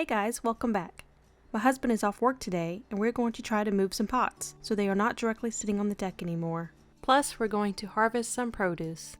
Hey guys, welcome back. My husband is off work today and we're going to try to move some pots so they are not directly sitting on the deck anymore. Plus, we're going to harvest some produce.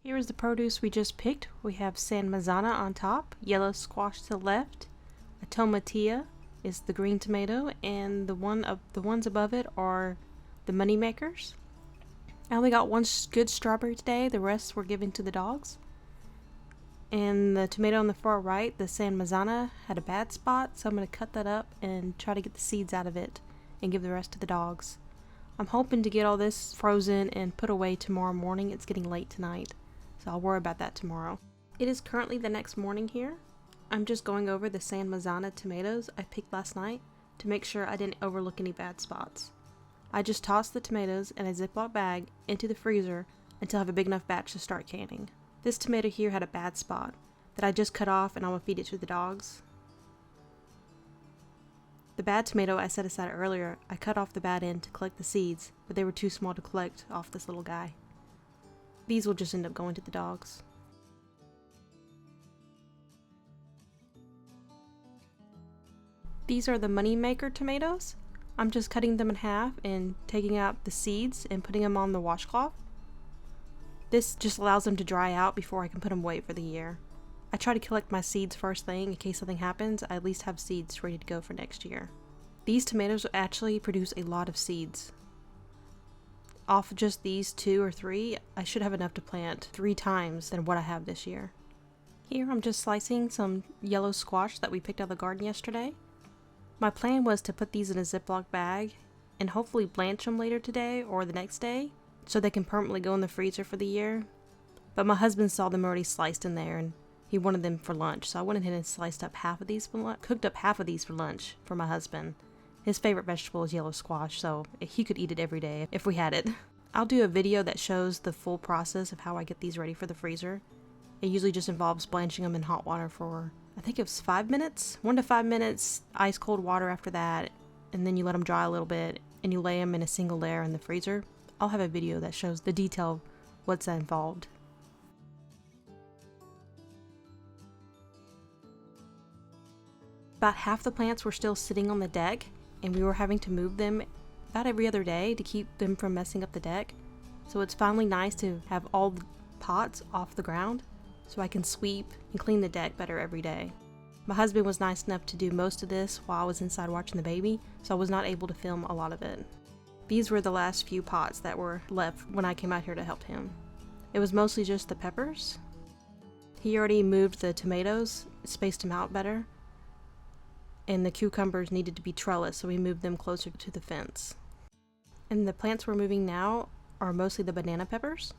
Here is the produce we just picked. We have San Marzana on top, yellow squash to the left, a tomatillo is the green tomato, and the ones above it are the money makers. I only got one good strawberry today. The rest were given to the dogs. And the tomato on the far right, the San Marzana, had a bad spot, so I'm going to cut that up and try to get the seeds out of it and give the rest to the dogs. I'm hoping to get all this frozen and put away tomorrow morning. It's getting late tonight, so I'll worry about that tomorrow. It is currently the next morning here. I'm just going over the San Marzana tomatoes I picked last night to make sure I didn't overlook any bad spots. I just tossed the tomatoes in a Ziploc bag into the freezer until I have a big enough batch to start canning. This tomato here had a bad spot that I just cut off, and I will feed it to the dogs. The bad tomato I set aside earlier, I cut off the bad end to collect the seeds, but they were too small to collect off this little guy. These will just end up going to the dogs. These are the moneymaker tomatoes. I'm just cutting them in half and taking out the seeds and putting them on the washcloth. This just allows them to dry out before I can put them away for the year. I try to collect my seeds first thing in case something happens. I at least have seeds ready to go for next year. These tomatoes actually produce a lot of seeds. Off just these 2 or 3, I should have enough to plant 3 times than what I have this year. Here I'm just slicing some yellow squash that we picked out of the garden yesterday. My plan was to put these in a Ziploc bag and hopefully blanch them later today or the next day so they can permanently go in the freezer for the year. But my husband saw them already sliced in there and he wanted them for lunch, so I went ahead and sliced up half of these cooked up half of these for lunch for my husband. His favorite vegetable is yellow squash, so he could eat it every day if we had it. I'll do a video that shows the full process of how I get these ready for the freezer. It usually just involves blanching them in hot water for, I think it was 5 minutes? 1 to 5 minutes, ice cold water after that, and then you let them dry a little bit, and you lay them in a single layer in the freezer. I'll have a video that shows the detail of what's involved. About half the plants were still sitting on the deck, and we were having to move them about every other day to keep them from messing up the deck. So it's finally nice to have all the pots off the ground so I can sweep and clean the deck better every day. My husband was nice enough to do most of this while I was inside watching the baby, so I was not able to film a lot of it. These were the last few pots that were left when I came out here to help him. It was mostly just the peppers. He already moved the tomatoes, spaced them out better, and the cucumbers needed to be trellised, so we moved them closer to the fence. And the plants we're moving now are mostly the banana peppers.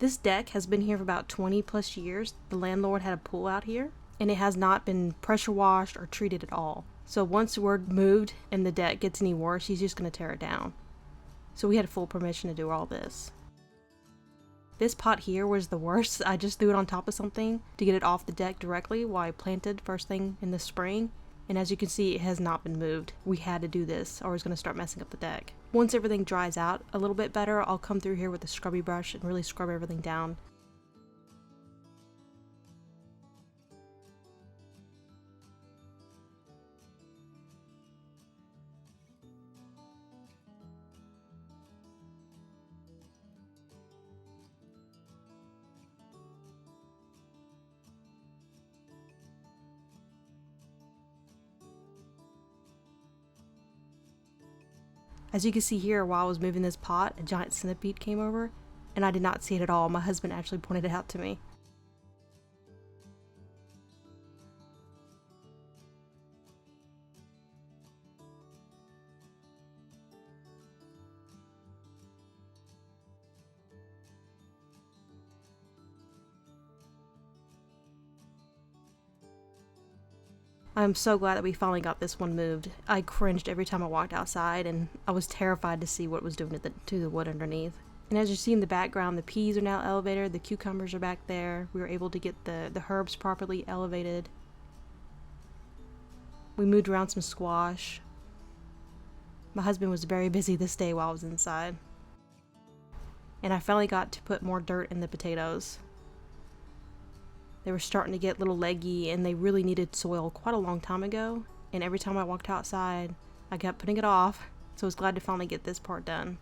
This deck has been here for about 20 plus years. The landlord had a pool out here, and it has not been pressure washed or treated at all. So once we're moved and the deck gets any worse, he's just going to tear it down. So we had full permission to do all this. This pot here was the worst. I just threw it on top of something to get it off the deck directly while I planted first thing in the spring. And as you can see, it has not been moved. We had to do this or it's going to start messing up the deck. Once everything dries out a little bit better, I'll come through here with a scrubby brush and really scrub everything down. As you can see here, while I was moving this pot, a giant centipede came over, and I did not see it at all. My husband actually pointed it out to me. I'm so glad that we finally got this one moved. I cringed every time I walked outside, and I was terrified to see what it was doing to the wood underneath. And as you see in the background, the peas are now elevated, the cucumbers are back there. We were able to get the herbs properly elevated. We moved around some squash. My husband was very busy this day while I was inside. and I finally got to put more dirt in the potatoes. They were starting to get a little leggy, and they really needed soil quite a long time ago, and every time I walked outside, I kept putting it off, so I was glad to finally get this part done.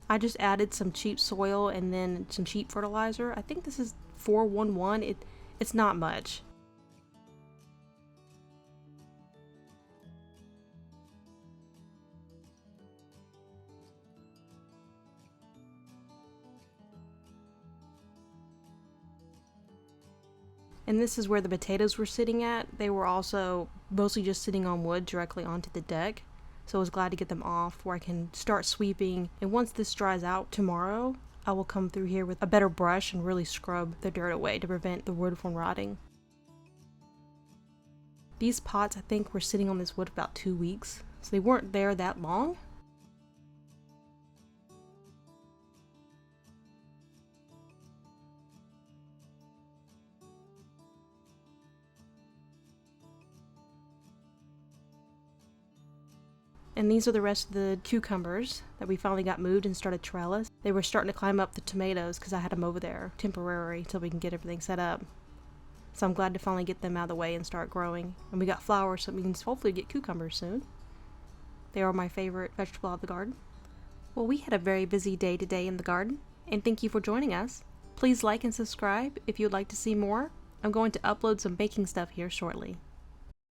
I just added some cheap soil and then some cheap fertilizer. I think this is 411. It's not much. And this is where the potatoes were sitting at. They were also mostly just sitting on wood directly onto the deck. So I was glad to get them off where I can start sweeping. And once this dries out tomorrow, I will come through here with a better brush and really scrub the dirt away to prevent the wood from rotting. These pots, I think, were sitting on this wood about 2 weeks. So they weren't there that long. And these are the rest of the cucumbers that we finally got moved and started trellis. They were starting to climb up the tomatoes because I had them over there temporary until we can get everything set up. So I'm glad to finally get them out of the way and start growing. And we got flowers, so it means hopefully get cucumbers soon. They are my favorite vegetable out of the garden. Well, we had a very busy day today in the garden, and thank you for joining us. Please like and subscribe if you would like to see more. I'm going to upload some baking stuff here shortly.